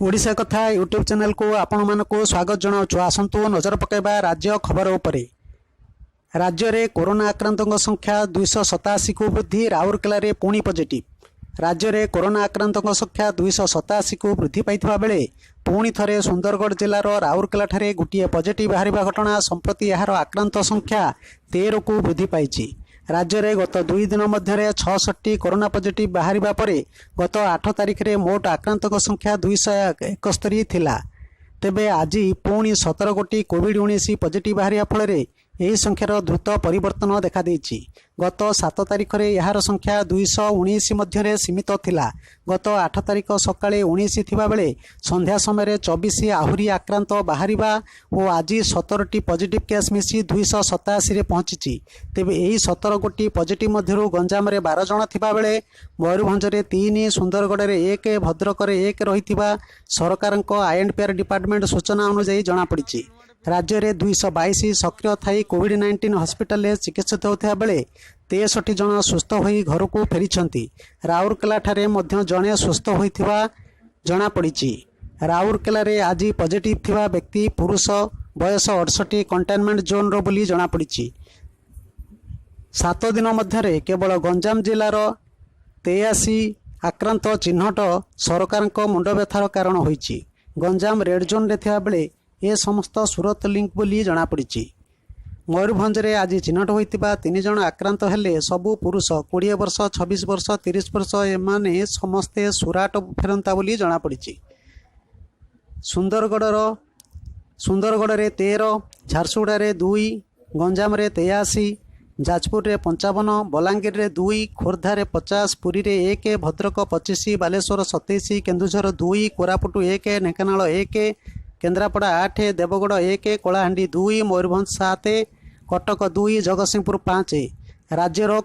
ओडिशा कथा YouTube channel को आपण मानक स्वागत जनाऊँ। आसतु नजर पकड़ा राज्य खबर उपर। राज्य में कोरोना आक्रांतों संख्या 287 को वृद्धि। राउरकेला रे पुणी पॉजिटिव। राज्य में कोरोना आक्रांतों संख्या 287 को वृद्धि पाइथिबा बेले पुणी थरे सुंदरगढ़ जिलार राउरकेला ठारे गोटे पॉजिटिव बाहर घटना संप्रति यार आक्रांत संख्या 13 को वृद्धि पाई। राज्य में गत 2 दिन मध्य 66 कोरोना पॉजिटिव बाहर परे गत 8 तारिख में मोट आक्रांतों संख्या 271 थिला। तेबे आज पुणी 17 गोटी कोविड-19 पॉजिटिव बाहर फल यह संख्यार द्रुत परिवर्तन देखा देछि। गत 7 तारिख में यार संख्या 219 मध्य सीमित थिला। गत 8 तारिख सकाळे 19 थिबा बेले संध्या समय 24 आहुरी आक्रांत बाहरिबा और आज 17टी पॉजिटिव केस मिसी 287 रे पहुंची। तेबे यही 17 गोटी पॉजिटिव मध्यरु गंजाम रे 12 जण थिबा बेले मयूरभंज रे 3, सुंदरगढ़ रे 1, भद्रक रे 1 रहिथिबा सरकारक आईएनपीआर डिपार्टमेंट सूचना अनुसार जना पड़ी। राज्य में 222 सक्रिय थाई कोविड-19 हस्पिटाल चिकित्सित होता बेले 63 जन सुस्थ हो घर को फेरी। राउरकेला ठारे मध्य जड़े सुस्थ होता जना पड़ी। राउरकेला रे आज पॉजिटिव थिबा व्यक्ति पुरुष, बयस 68, कंटेनमेंट जोन रो बोली जना पड़ी। 7 दिन मध्य केवल गंजाम जिलार 83 आक्रांत चिन्हट सरकार मुंड व्यथार कारण होईछि। गंजाम रेड जोन रे थिबा बेले ये समस्त सूरत लिंक बोली जना पड़ी। मयूरभंज रे आज चिन्हट होइतिबा 3 जन आक्रांत हेले सबु पुरुष 20 वर्ष, 26 वर्ष, 30 वर्ष एमाने समस्ते सुराट फेरंता बोली जना पड़ी। सुंदरगढ़ रे 13, झारसुगुड़ा रे 2, गंजाम रे 83, जाजपुर रे 55, बलांगीर रे 2, खोर्धा रे 50, पुरी रे 1, भद्रक 25, बालेश्वर 27, केन्दुझर 2, कोरापुट 1, ढेंकानाल 1, केन्द्रापड़ा 8, देवगड़ 1, कलाहांडी 2, मयूरभंज 7, कटक 2, जगतसिंहपुर 5। राज्यर